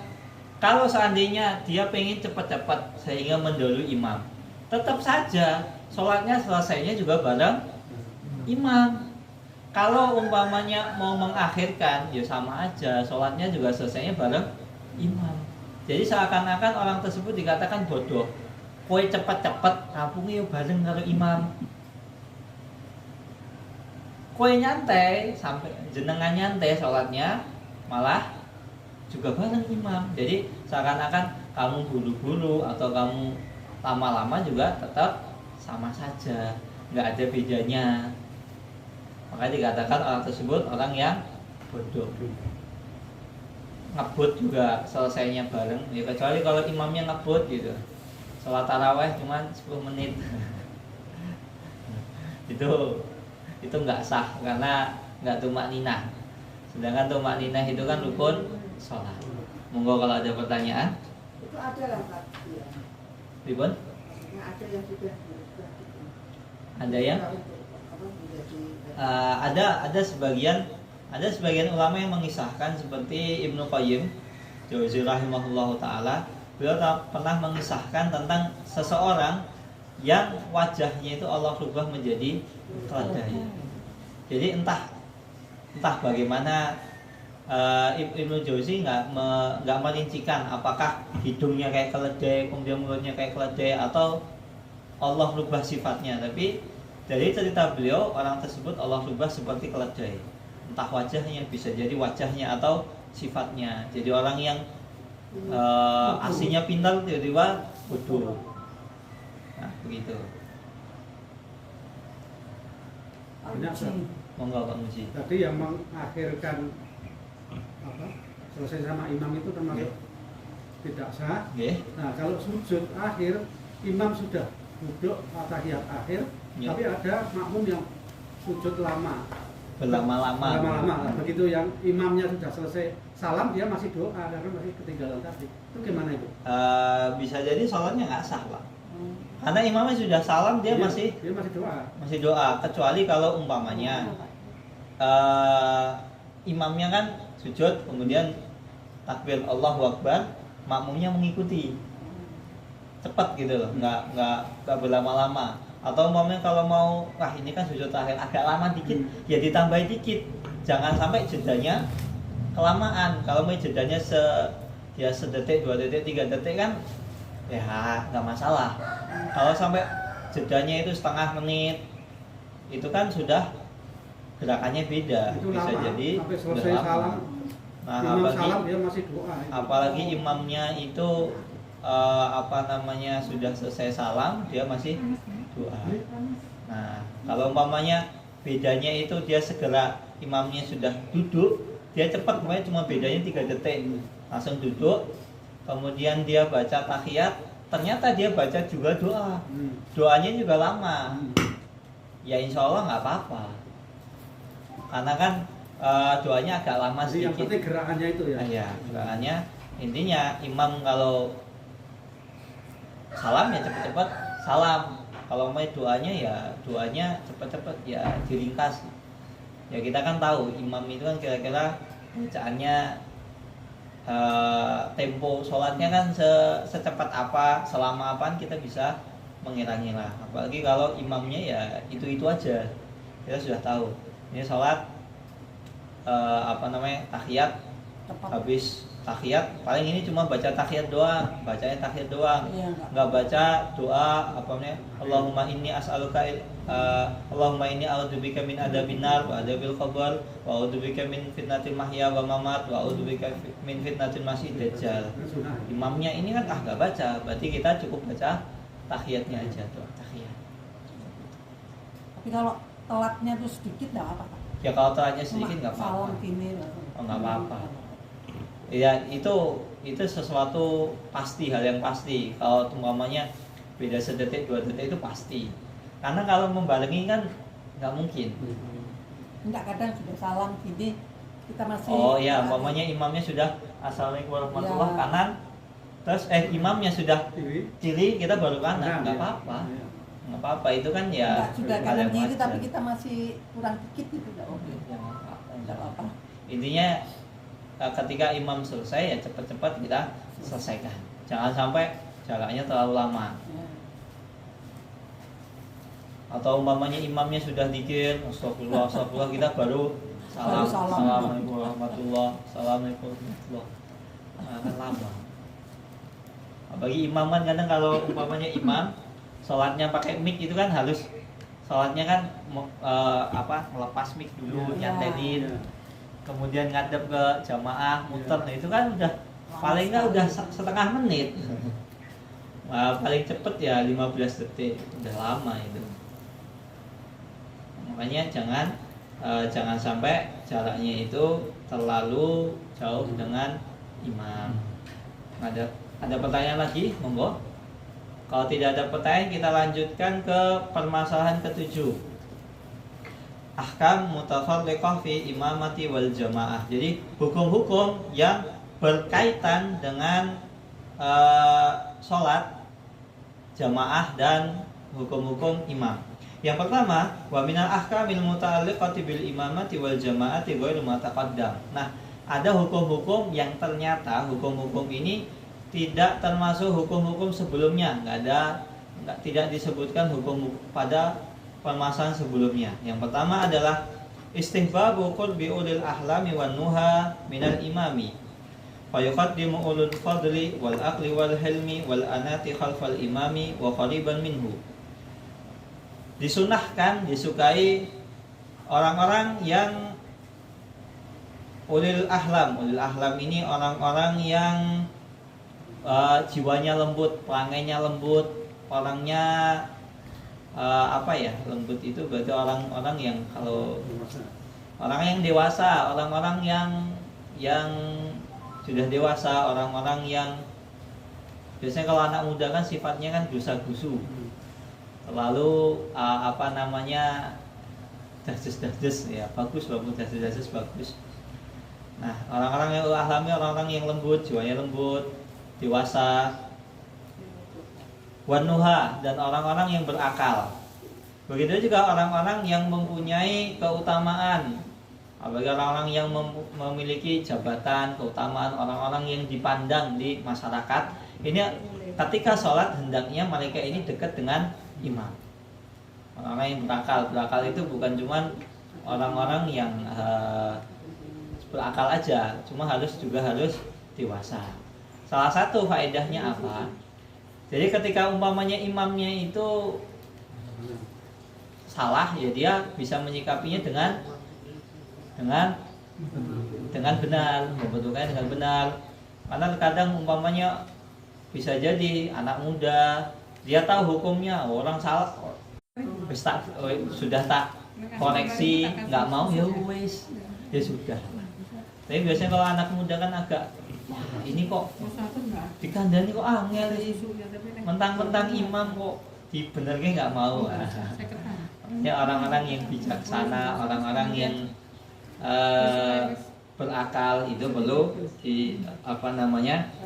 Kalau seandainya dia pengen cepat-cepat sehingga mendahului imam, tetap saja sholatnya selesainya juga bareng imam. Kalau umpamanya mau mengakhirkan, ya sama aja, sholatnya juga selesainya bareng imam. Jadi seakan-akan orang tersebut dikatakan bodoh. Kowe cepet-cepet rampungnya bareng karo imam. Kowe nyantai sampai jenengan nyantai sholatnya malah juga bareng imam. Jadi seakan-akan kamu buru-buru atau kamu lama-lama juga tetap sama saja, nggak ada bedanya. Makanya dikatakan orang tersebut orang yang bodoh. Ngebut juga selesainya bareng, ya kecuali kalau imamnya ngebut gitu. Sholat taraweh cuma 10 menit. itu nggak sah karena nggak tumakninah. Sedangkan tumakninah itu kan rukun sholat. Monggo kalau ada pertanyaan. Itu ada lah Pak. Iya. Ribon? Maksudnya ada yang sudah Ada yang? apa menjadi ada sebagian ulama yang mengisahkan seperti Ibnu Qayyim Jauzi rahimahullahu taala, beliau pernah mengisahkan tentang seseorang yang wajahnya itu Allah rubah menjadi keledai. Jadi entah bagaimana Ibnu Jauzi nggak merincikan apakah hidungnya kayak keledai, kemudian mulutnya kayak keledai, atau Allah rubah sifatnya. Tapi dari cerita beliau, orang tersebut Allah rubah seperti keledai. Entah wajahnya, bisa jadi wajahnya atau sifatnya. Jadi orang yang aslinya pintar tiba-tiba bodoh. Nah, begitu. Banyak Ustaz. Monggo Pak Muji. Tadi yang mengakhirkan apa selesai sama imam itu termasuk tidak sah. Nggih. Nah, kalau sujud akhir imam sudah duduk tahiyat akhir, Ya. tapi ada makmum yang sujud lama. Berlama-lama. Lama-lama. Begitu yang imamnya sudah selesai salam, dia masih doa karena masih ketinggalan tadi. Itu gimana itu? Bisa jadi sholatnya nggak sah Pak. Karena imamnya sudah salam, dia masih doa. Kecuali kalau umpamanya imamnya kan sujud, kemudian takbir Allahu Akbar, makmumnya mengikuti cepat gitu loh, nggak berlama-lama. Atau umpamanya kalau mau, wah ini kan sujud akhir agak lama dikit, ya ditambahin dikit, jangan sampai jedanya kelamaan. Kalau mau jedanya sedetik, 2 detik, 3 detik kan ya nggak masalah. Kalau sampai jedanya itu setengah menit, itu kan sudah gerakannya beda, Itu bisa lama, jadi sampai selesai udah lama. salam. Nah, Imam salam dia masih doa. apalagi imamnya itu sudah selesai salam, dia masih doa. Nah, kalau umpamanya bedanya itu dia segera, imamnya sudah duduk, dia cepat, cuma bedanya 3 detik, langsung duduk, kemudian dia baca tahiyat, ternyata dia baca juga doa, doanya juga lama, ya insya Allah nggak apa-apa, karena kan doanya agak lama Jadi sedikit. yang penting gerakannya itu ya. Ya, gerakannya intinya imam kalau salam ya cepet-cepet salam, kalau mau doanya cepet-cepet ya diringkas. Ya kita kan tahu imam itu kan kira-kira bacaannya tempo sholatnya kan secepat apa, selama apaan kita bisa mengira-ngira. Apalagi kalau imamnya ya itu aja, kita sudah tahu ini sholat tahiyat, habis tahiyat paling ini cuma baca tahiyat doang, bacanya tahiyat doang, nggak baca doa Allahumma inni as'aluka Allahumma inni a'udzubika min adzabin nar wa adzabil qabr wa a'udzubika min fitnatil mahya wa mamat wa a'udzubika min fitnatil masih dajjal. Imamnya ini kan nggak baca, berarti kita cukup baca tahiyatnya aja, doa tahiyat. Tapi kalau telatnya tuh sedikit nggak apa-apa. Ya kalau telatnya sedikit nggak apa-apa. Salam gini. Nggak apa-apa. Ya itu sesuatu pasti, hal yang pasti. Kalau umpamanya beda sedetik 2 detik itu pasti. Karena kalau membalengi kan nggak mungkin. Enggak, kadang sudah salam gini kita masih. Oh ya, umpamanya imamnya sudah assalamualaikum warahmatullah Ya. kanan, terus imamnya sudah kiri, kita baru kanan, nggak ya. apa-apa. Nggak apa-apa, itu kan ya Enggak, sudah hal kanan yang kiri wajar. tapi kita masih kurang dikit gitu enggak oke. Ya, nggak apa-apa. Enggak apa-apa. Intinya ketika imam selesai ya cepat-cepat kita selesaikan, jangan sampai jaraknya terlalu lama. Ya. Atau umpamanya imamnya sudah dikir astagfirullah kita baru salam, Baru salam. assalamualaikum warahmatullah, assalamualaikum warahmatullah. Nah, kan lama. Apalagi imam kan kadang kalau umpamanya imam sholatnya pakai mic itu kan harus sholatnya kan melepas mic dulu, Ya. nyantelin, kemudian ngadep ke jamaah muter. Nah, itu kan udah paling nggak udah setengah menit. Nah, paling cepet ya 15 detik, udah lama itu. Makanya jangan sampai jaraknya itu terlalu jauh dengan imam. Ada pertanyaan lagi, monggo. Kalau tidak ada pertanyaan, kita lanjutkan ke permasalahan ke-7. ahkam mutafarriqah fi imamati wal jamaah. Jadi hukum-hukum yang berkaitan dengan sholat jamaah dan hukum-hukum imam. Yang pertama, wa minal ahkamil muta'alliqati bil imamati wal jamaati ghairu ma taqaddam. Nah, ada hukum-hukum yang ternyata hukum-hukum ini tidak termasuk hukum-hukum sebelumnya, tidak disebutkan hukum pada permasalahan sebelumnya. Yang pertama adalah istihbabu qurbi ulil ahlami wan nuha minal imami. Fa yuqaddimu ulul fadli wal aqli wal hilmi wal anati khalfal imami wa qariban minhu. Disunahkan, disukai orang-orang yang ulil ahlam. Ulil ahlam ini orang-orang yang jiwanya lembut, pelangainya lembut, orangnya lembut itu berarti orang-orang yang kalau orang yang dewasa, orang-orang yang sudah dewasa, orang-orang yang biasanya kalau anak muda kan sifatnya kan gusa-gusu, lalu dasdes ya, bagus dasdes bagus. Nah, orang-orang yang ahlami, orang-orang yang lembut, jiwanya lembut, dewasa, wanuha, dan orang-orang yang berakal. Begitu juga orang-orang yang mempunyai keutamaan, bagi orang-orang yang memiliki jabatan, keutamaan, orang-orang yang dipandang di masyarakat. Ini ketika sholat hendaknya mereka ini dekat dengan imam. Orang-orang yang berakal itu bukan cuma orang-orang yang berakal aja, cuma harus dewasa. Salah satu faedahnya apa? Jadi ketika umpamanya imamnya itu salah, ya dia bisa menyikapinya dengan benar, membentuknya dengan benar. Karena kadang umpamanya bisa jadi anak muda, dia tahu hukumnya, orang salah, sudah tak koreksi, nggak mau ya wes, ya sudah. Tapi biasanya kalau anak muda kan agak ini kok dikandani kok angel sih, mentang-mentang imam kok dibenernya nggak mau. Ya orang-orang yang bijaksana, orang-orang yang berakal itu perlu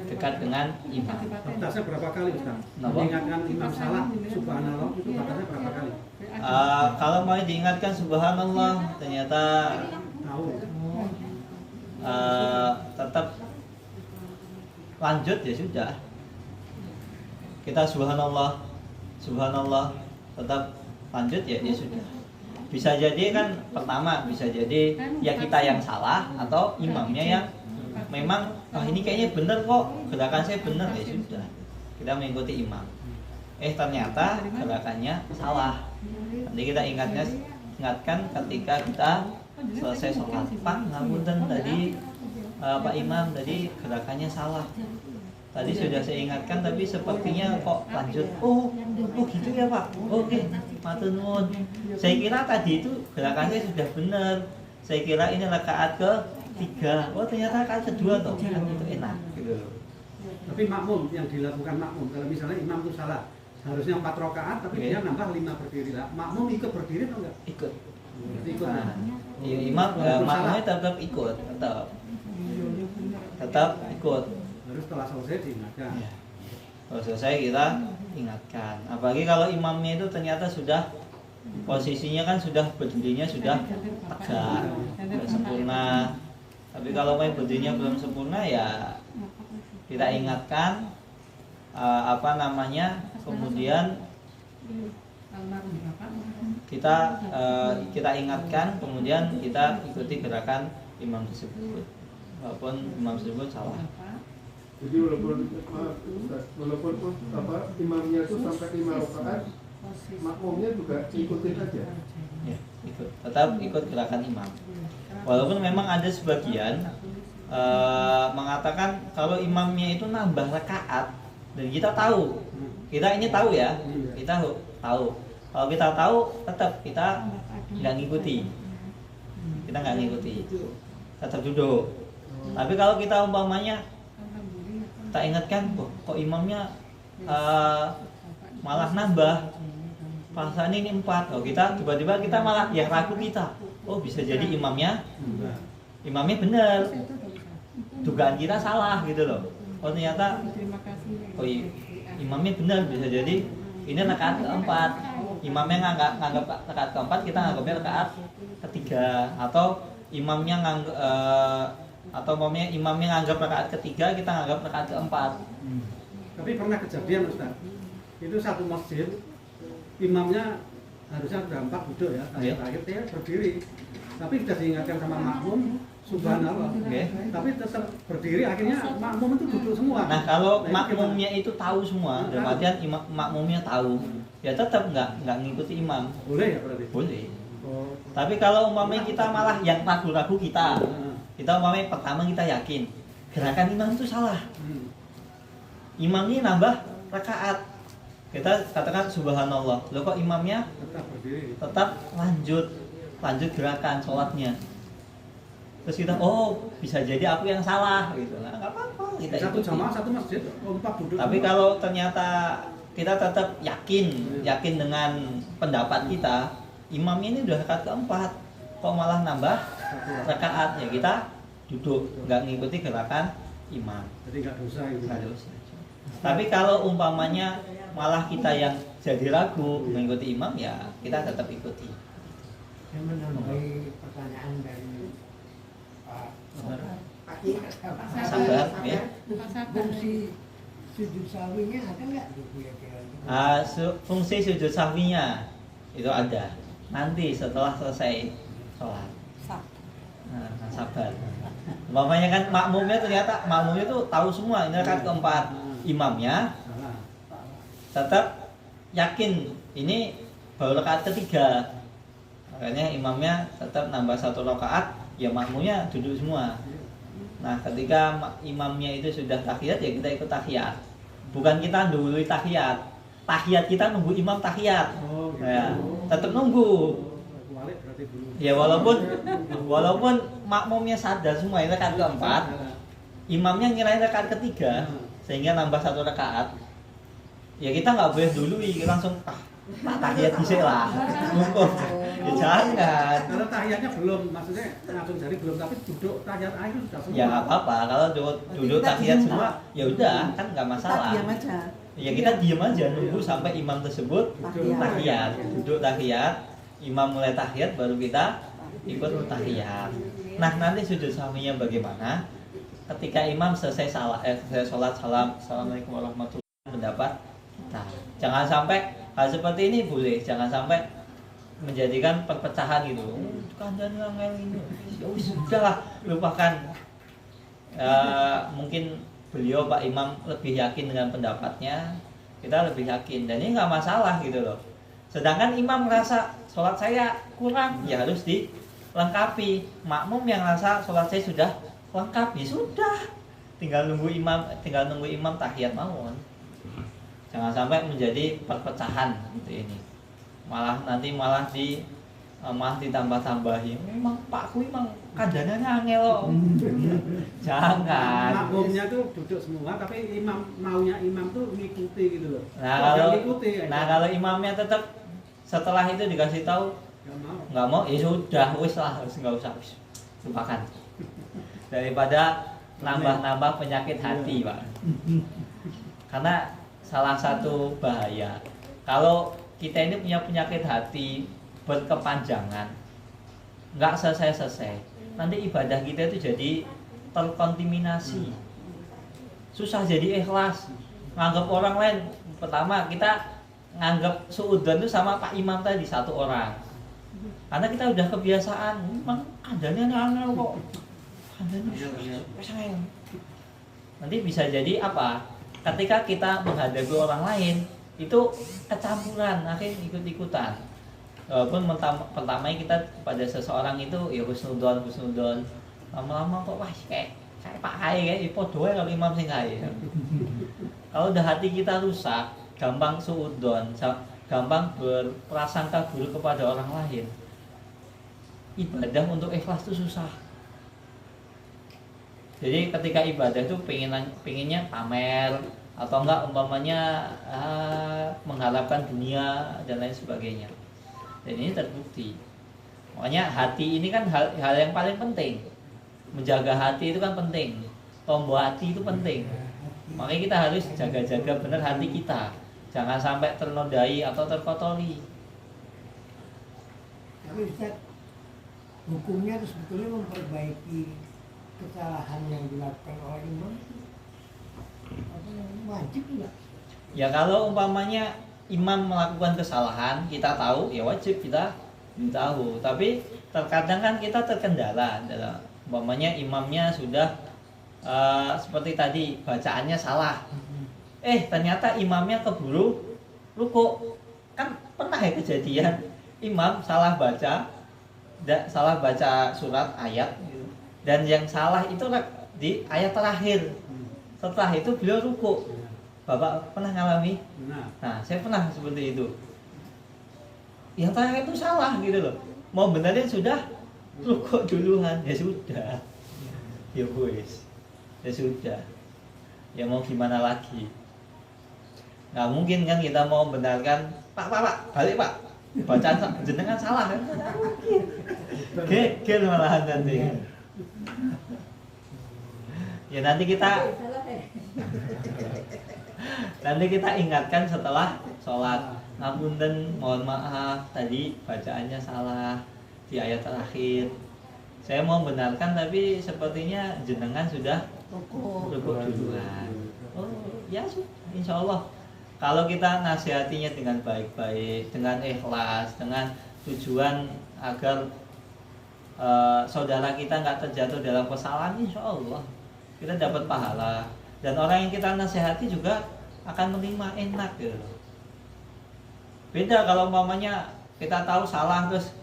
dekat dengan imam. Batasnya berapa kali Ustaz? Mengingatkan imam salah subhanallah itu batasnya berapa kali? Kalau mau diingatkan subhanallah ternyata Tahu. Tetap lanjut ya sudah. Kita subhanallah tetap lanjut ya sudah. Bisa jadi kan pertama bisa jadi ya kita yang salah atau imamnya yang memang ini kayaknya bener kok, gerakan saya bener, ya sudah. Kita mengikuti imam. Ternyata gerakannya salah. Nanti kita ingatkan ketika kita selesai sholat. Pak, ngapunten tadi Pak Imam tadi gerakannya salah. Tadi sudah saya ingatkan tapi sepertinya kok lanjut. Oh gitu ya Pak. Oke, matur nuwun. Saya kira tadi itu gerakannya sudah benar. Saya kira ini rakaat ke-3. Oh ternyata rakaat kedua toh. Kan itu enak gitu. Tapi makmum yang dilakukan makmum, kalau misalnya imam itu salah, harusnya 4 rakaat tapi dia nambah 5 berdiri lah. Makmum ikut berdiri atau enggak? Ikut. Ikut. Iya, makmumnya tetap ikut, tetap ikut. Harus setelah selesai diingatkan. Ya. Kalau selesai kita ingatkan. Apalagi kalau imamnya itu ternyata sudah posisinya kan sudah berdirinya sudah tegak, sudah sempurna. Tapi kalau main berdirinya belum sempurna ya kita ingatkan kemudian kita ingatkan, kemudian kita ikuti gerakan imam tersebut walaupun imam tersebut salah. Jadi walaupun imamnya itu sampai 5 rakaat, makmumnya juga ikutin aja. Ya, tetap ikut gerakan imam. Walaupun memang ada sebagian mengatakan kalau imamnya itu nambah rakaat dan kita tahu, kita ini tahu ya, kita tahu. Kalau kita tahu tetap kita nggak ngikuti, tetap duduk. Tapi kalau kita umpamanya tak ingatkan, kok imamnya malah nambah, perasaan ini 4. Oh, kita tiba-tiba kita malah yang ragu kita. Oh, bisa jadi imamnya benar. Dugaan kita salah gitu loh. Oh, ternyata imamnya benar, bisa jadi ini rakaat keempat. Imamnya nganggap rakaat keempat, kita nganggapnya rakaat ketiga, atau imamnya imamnya nganggap rakaat ketiga, kita nganggap rakaat keempat. Tapi pernah kejadian Ustaz, itu satu masjid imamnya harusnya sudah 4 duduk ya, terakhir dia berdiri, tapi sudah diingatkan sama makmum, subhanallah, tapi tetap berdiri, akhirnya makmum itu duduk semua. Nah, kalau makmumnya itu tahu semua, dalam artian makmumnya tahu, ya tetap nggak ngikuti imam. Boleh ya berarti? Boleh. Oh. Tapi kalau umpamanya kita malah yang ragu-ragu kita umpamanya pertama kita yakin gerakan imam itu salah, imamnya nambah rakaat, kita katakan subhanallah, lo kok imamnya Tetap berdiri. tetap lanjut gerakan sholatnya, terus kita bisa jadi aku yang salah gitu. Nah, nggak apa-apa, kita Satu ikuti. jamaah satu masjid, 4 duduk. Tapi semua. kalau ternyata kita tetap yakin dengan pendapat kita, imamnya ini udah rakaat keempat, kok malah nambah rakaat, ya kita duduk, nggak ngikuti gerakan imam. Jadi nggak dosa itu. Nggak dosa. Tapi kalau umpamanya malah kita yang jadi ragu mengikuti imam, ya kita tetap ikuti. Saya menambahi pertanyaan dari Pak Sabar, ya. Fungsi sujud sahwinya ada nggak? Fungsi sujud sahwinya itu ada nanti setelah selesai sholat. Nah, sabar. Umpamanya kan makmumnya itu tahu semua ini rakaat keempat, imamnya Salah. tetap yakin ini baru rakaat ketiga, makanya imamnya tetap nambah 1 rakaat, ya makmumnya duduk semua. Nah, ketika imamnya itu sudah tahiyat, ya kita ikut tahiyat, bukan kita dahului tahiyat kita nunggu imam tahiyat. Oh, gitu. Ya, tetap nunggu. Balik berarti dulu. Ya walaupun makmumnya sadar semua ini rakaat keempat, imamnya ngirain rakaat ketiga sehingga nambah 1 rakaat. Ya kita nggak boleh dului, kita langsung tak tahiyat dhisik lah. Mumpung. Ya jangan. Kalau tahiyatnya belum, maksudnya langsung dari belum, tapi duduk tahiyat akhir sudah semua. Ya nggak apa-apa, kalau duduk Kita tahiyat diem, semua, ya udah kan nggak Kita masalah. diam aja. Ya kita diam aja nunggu sampai imam tersebut tahiyat, duduk tahiyat, imam mulai tahiyat baru kita ikut tahiyat. Nah, nanti sujud sahwinya bagaimana? Ketika imam selesai sholat salam, assalamualaikum warahmatullahi wabarakatuh, pendapat kita. Jangan sampai hal seperti ini boleh, jangan sampai menjadikan perpecahan gitu. Kandang ngangel ini, ya sudahlah, lupakan. Mungkin beliau Pak Imam lebih yakin dengan pendapatnya, kita lebih yakin, dan ini nggak masalah gitu loh. Sedangkan imam merasa sholat saya kurang, ya harus dilengkapi. Makmum yang merasa sholat saya sudah lengkap, ya sudah, tinggal nunggu imam tahiyat mawon. Jangan sampai menjadi perpecahan gitu ini. Malah ditambah-tambahin. Memang Pakku emang kadanannya angel kok. Jangan. Makmumnya tuh duduk semua, tapi maunya imam tuh ngikuti gitu loh. Nah kalau imamnya tetap setelah itu dikasih tahu nggak mau, ya sudah, wis lah, nggak usah, wis lupakan. Daripada nambah penyakit hati, Pak. Karena salah satu bahaya kalau kita ini punya penyakit hati berkepanjangan, nggak selesai, nanti ibadah kita itu jadi terkontaminasi, susah jadi ikhlas, nganggap orang lain. Pertama kita nganggap suudzon itu sama Pak Imam tadi, satu orang, karena kita udah kebiasaan, memang adanya angel kok, nanti bisa jadi apa? Ketika kita menghadapi orang lain itu kecampuran, akhirnya ikut-ikutan. Walaupun pertama kita pada seseorang itu ya husnudon, lama-lama kok wah kayak Pak Hai kayak podo kalau imam sing Hai. Kalau udah hati kita rusak, gampang suudzon, gampang berprasangka buruk kepada orang lain, ibadah untuk ikhlas itu susah. Jadi ketika ibadah itu pengennya pamer, atau enggak umpamanya mengharapkan dunia dan lain sebagainya. Dan ini terbukti. Makanya hati ini kan hal yang paling penting. Menjaga hati itu kan penting. Tombol hati itu penting. Makanya kita harus jaga-jaga benar hati kita. Jangan sampai ternodai atau terkotori. Tapi Ustaz, hukumnya itu sebetulnya memperbaiki kesalahan yang dilakukan oleh imam itu apa namanya, wajib enggak? Ya kalau umpamanya imam melakukan kesalahan, kita tahu, ya wajib kita tahu. Tapi terkadang kan kita terkendala. Umpamanya imamnya sudah seperti tadi bacaannya salah. Ternyata imamnya keburu ruku. Kan pernah ya kejadian imam salah baca surat ayat gitu. Dan yang salah itu di ayat terakhir. Setelah itu beliau ruku. Bapak pernah ngalami? Nah, saya pernah seperti itu. Yang terakhir itu salah gitu loh. Mau benerin sudah ruku duluan. Ya sudah. Ya wis. Ya sudah. Ya mau gimana lagi? Nggak mungkin kan kita mau benarkan, Pak, balik Pak. Bacaan jenengan salah kan? Nggak mungkin. Geger malahan nanti. Ya nanti kita ingatkan setelah sholat. Ngapunten, mohon maaf tadi bacaannya salah di ayat terakhir. Saya mau benarkan tapi sepertinya jenengan sudah ruku duluan. Oh ya, insya Allah. Kalau kita nasihatinya dengan baik-baik, dengan ikhlas, dengan tujuan agar saudara kita nggak terjatuh dalam kesalahan, insya Allah kita dapat pahala. Dan orang yang kita nasihati juga akan menerima enak gitu. Beda kalau umpamanya kita tahu salah terus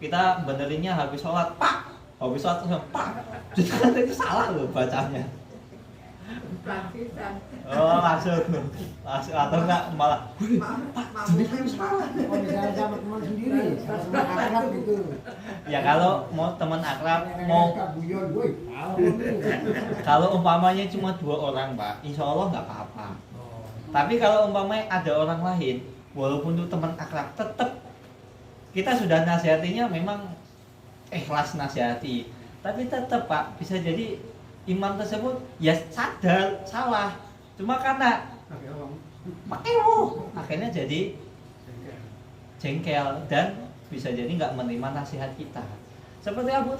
kita benerinnya habis sholat, habis sholat terus itu salah loh bacanya. Oh maksud atau enggak malah Pak jenengan salah. Kalau misalnya sama teman sendiri, sama akrab gitu. Ya kalau mau teman akrab mau buyon, boy. kalau umpamanya cuma 2 orang Pak, insya Allah nggak apa-apa. Tapi kalau umpamanya ada orang lain, walaupun itu teman akrab, tetap kita sudah nasihatinya memang ikhlas nasihati. Tapi tetap Pak, bisa jadi imam tersebut ya sadar salah, cuma karena akhirnya jadi jengkel dan bisa jadi nggak menerima nasihat kita. Seperti Abu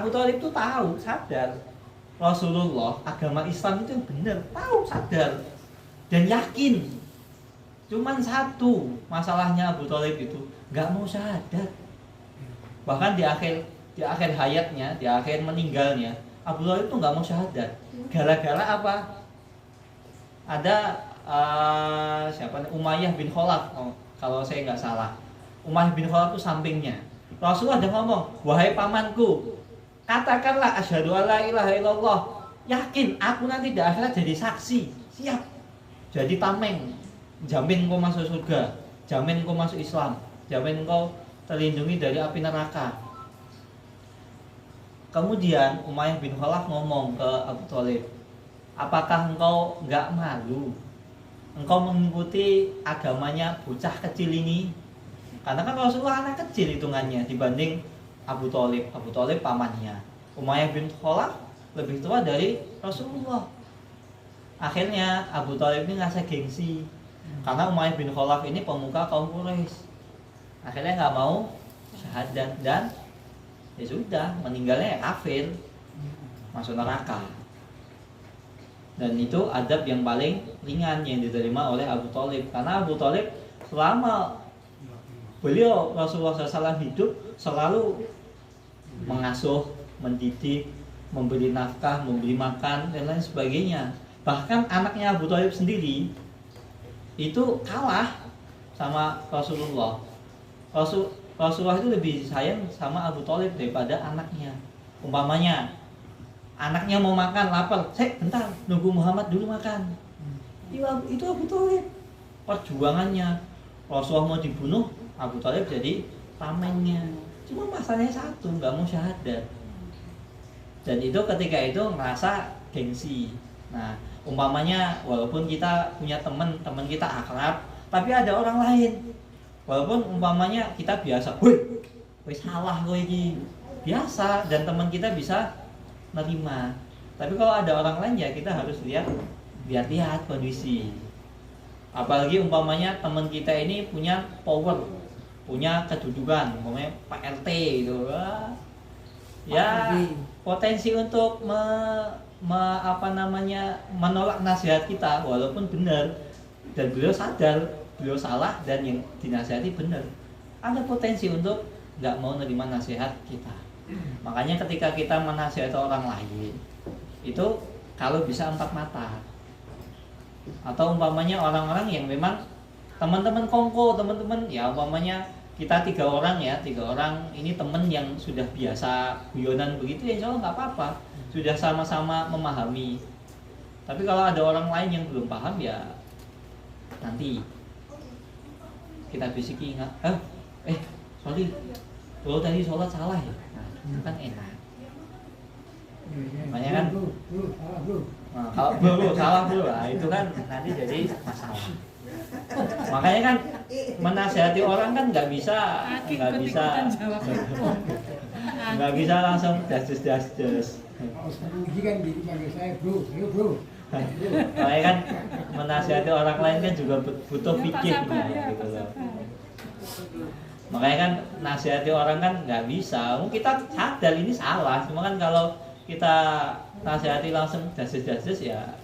Thalib tuh tahu, sadar Rasulullah agama Islam itu yang benar, tahu, sadar dan yakin. Cuman satu masalahnya Abu Thalib itu nggak mau syahadat. Bahkan di akhir hayatnya, di akhir meninggalnya, Abu Thalib itu nggak mau syahadat. Gara-gara apa? Ada siapa? Umayyah bin Khalaf, kalau saya nggak salah. Umayyah bin Khalaf itu sampingnya. Rasulullah ada ngomong, wahai pamanku, katakanlah asyhadu alla ilaha illallah. Yakin aku nanti di akhirat jadi saksi. Siap. Jadi tameng. Jamin engkau masuk surga. Jamin engkau masuk Islam. Jamin engkau terlindungi dari api neraka. Kemudian Umayyah bin Khalaf ngomong ke Abu Thalib, apakah engkau nggak malu? Engkau mengikuti agamanya bocah kecil ini? Karena kan Rasulullah anak kecil hitungannya dibanding Abu Thalib. Abu Thalib pamannya. Umayyah bin Khalaf lebih tua dari Rasulullah. Akhirnya Abu Thalib ini ngerasa gengsi. Karena Umayyah bin Khalaf ini pemuka kaum Quraisy. Akhirnya nggak mau syahadat dan ya sudah, meninggalnya kafir, masuk neraka. Dan itu adab yang paling ringan yang diterima oleh Abu Thalib. Karena Abu Thalib selama beliau Rasulullah SAW hidup selalu mengasuh, mendidik, memberi nafkah, memberi makan dan lain sebagainya. Bahkan anaknya Abu Thalib sendiri itu kalah sama Rasulullah. Rasulullah itu lebih sayang sama Abu Thalib daripada anaknya. Umpamanya anaknya mau makan, lapar, bentar, nunggu Muhammad dulu makan. Itu Abu Thalib. Perjuangannya Rasulullah mau dibunuh, Abu Thalib jadi tamennya. Cuma masalahnya satu, nggak mau syahadat. Dan itu ketika itu merasa gengsi. Nah, umpamanya walaupun kita punya teman kita akrab, tapi ada orang lain. Walaupun umpamanya kita biasa, woi salah kowe iki. Biasa, dan teman kita bisa nerima. Tapi kalau ada orang lain ya kita harus lihat kondisi. Apalagi umpamanya teman kita ini punya power, punya kedudukan, umpamanya Pak RT gitu. Ya, potensi untuk menolak nasihat kita walaupun benar, dan beliau sadar beliau salah dan yang dinasihati benar, ada potensi untuk nggak mau nerima nasihat kita. Makanya ketika kita menasihati orang lain itu kalau bisa empat mata, atau umpamanya orang-orang yang memang teman-teman kongko, teman-teman ya umpamanya kita tiga orang ini teman yang sudah biasa guyonan begitu ya insya Allah nggak apa-apa, sudah sama-sama memahami. Tapi kalau ada orang lain yang belum paham ya nanti kita bisiki ingat, sorry, lo tadi sholat salah ya, nah, itu kan enak. Makanya kan, nah, kalau bro salah bro, nah, itu kan nanti jadi masalah. Makanya kan menasihati orang kan nggak bisa langsung das. Uji kan jadi panggil saya bro. Makanya kan menasihati orang lain kan juga butuh pikir gitu loh. Makanya kan nasihati orang kan nggak bisa. Kita sadar ini salah, cuma kan kalau kita nasihati langsung das ya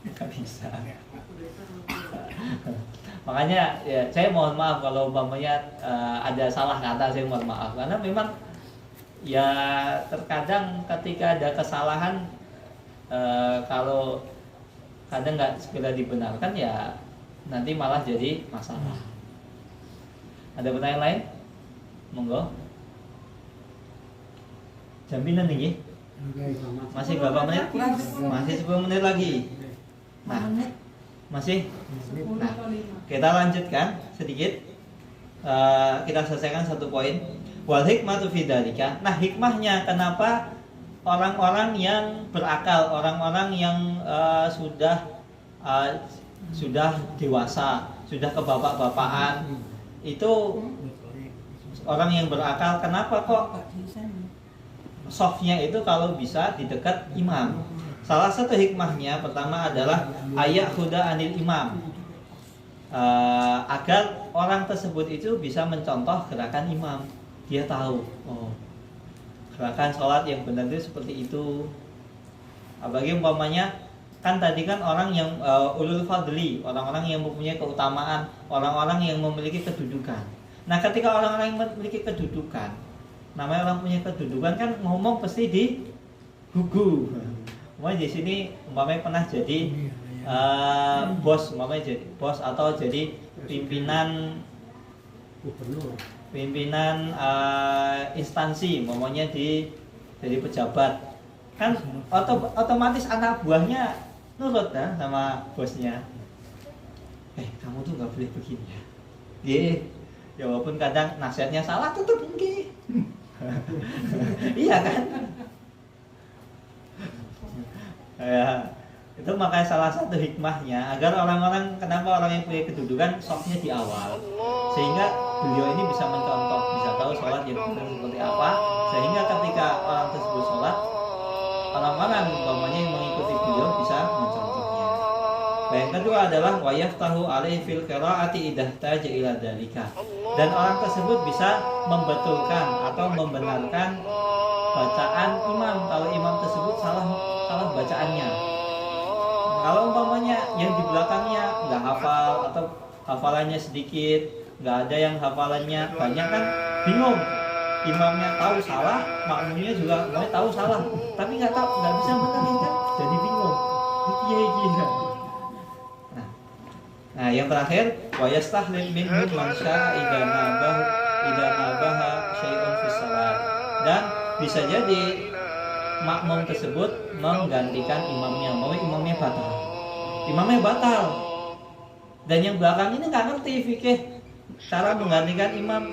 nggak bisa. Makanya ya saya mohon maaf kalau umpamanya ada salah kata, saya mohon maaf karena memang ya terkadang ketika ada kesalahan kalau kadang nggak segera dibenarkan ya nanti malah jadi masalah. Ada pertanyaan lain? Monggo. Jaminan nih? Masih berapa menit? Masih 10 menit lagi. Nah, masih. Nah, kita lanjutkan sedikit. Kita selesaikan satu poin. Wal hikmatu fi dzalika. Nah, hikmahnya kenapa orang-orang yang berakal, orang-orang yang sudah dewasa, sudah kebapak-bapakan itu orang yang berakal, kenapa kok softnya itu kalau bisa di dekat imam? Salah satu hikmahnya pertama adalah ayat huda anil imam, agar orang tersebut itu bisa mencontoh gerakan imam. Dia tahu, oh gerakan sholat yang benar itu seperti itu. Apalagi umpamanya kan tadi kan orang yang ulul fadli, orang-orang yang mempunyai keutamaan, orang-orang yang memiliki kedudukan. Nah, ketika orang-orang yang memiliki kedudukan, namanya orang punya kedudukan kan ngomong pasti di gugu. Umpamanya di sini umpamanya pernah jadi bos, umpamanya jadi bos atau jadi pimpinan Gubernur. Pimpinan instansi, umpamanya jadi pejabat. Kan otomatis anak buahnya nurut ya sama bosnya. Kamu tuh nggak boleh begini ya. Ya walaupun kadang nasihatnya salah tetap begini. Iya kan? Ya, itu makanya salah satu hikmahnya agar orang-orang, kenapa orang yang punya kedudukan softnya di awal, sehingga beliau ini bisa mencontoh, bisa tahu sholat yang benar seperti apa, sehingga ketika orang tersebut sholat, orang-orang umpamanya yang mengikuti beliau bisa mencontohnya. Yang kedua adalah wayaftahu alaihi fil qiraati idza ihtaja ila dzalika. Dan orang tersebut bisa membetulkan atau membenarkan bacaan imam kalau imam tersebut salah bacaannya. Kalau umpamanya yang di belakangnya nggak hafal atau hafalannya sedikit, nggak ada yang hafalannya banyak kan bingung. Imamnya tahu salah, makmumnya juga tahu salah, tapi nggak bisa benerin kan, jadi bingung. Iya. Nah, yang terakhir wa yastahlil minhum man syaa'a idza nabaha syai'un fi shalat. Dan bisa jadi makmum tersebut menggantikan imamnya, mau imamnya batal. Dan yang belakang ini nggak ngerti fikih cara menggantikan imam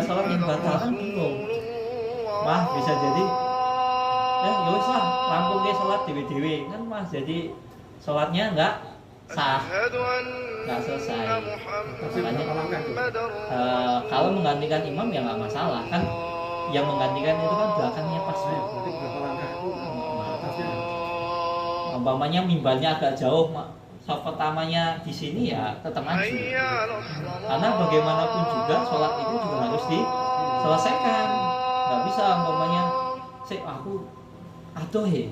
sholat yang batal kan bingung. Bisa jadi ya wis lah rampung ke sholat sholat dewi-dewi kan mas, jadi sholatnya nggak sah, nggak selesai. Makanya kalau menggantikan imam ya nggak masalah kan, yang menggantikan itu kan belakangnya pas. Berarti berapa langkah itu atasnya? Umpamanya mimbarnya agak jauh, saf pertamanya di sini ya tetap maju. Karena bagaimanapun juga sholat itu juga harus diselesaikan. Nggak bisa umpamanya, aku aduh ya.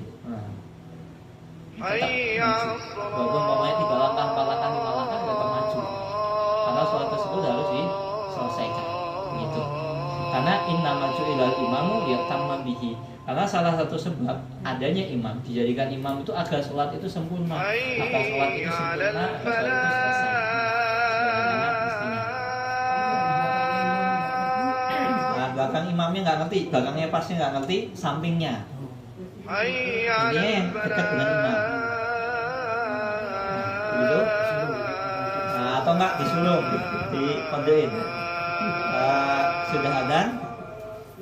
Tetap maju. Walaupun umpamanya 3 langkah, 4 langkah, 5 langkah tetap maju. Karena sholat tersebut harus diselesaikan. Gitu. Karena innama ju'ilal imamu liyatamma bihi. Karena salah satu sebab adanya imam, dijadikan imam itu agar sholat itu sempurna, agar sholat itu sempurna, agar sholat itu selesai. Sebagaimana mestinya. Nah, belakang imamnya nggak ngerti, belakangnya pasnya nggak ngerti, sampingnya. Ini yang dekat dengan imam. Gitu. Nah, atau enggak disulung, dikondein. Sudah adzan.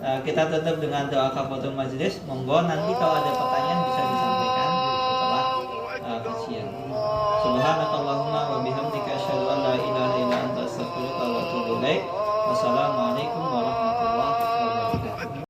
Kita tutup dengan doa kafaratul majelis. Monggo nanti kalau ada pertanyaan bisa disampaikan setelah kajian. Subhanallah.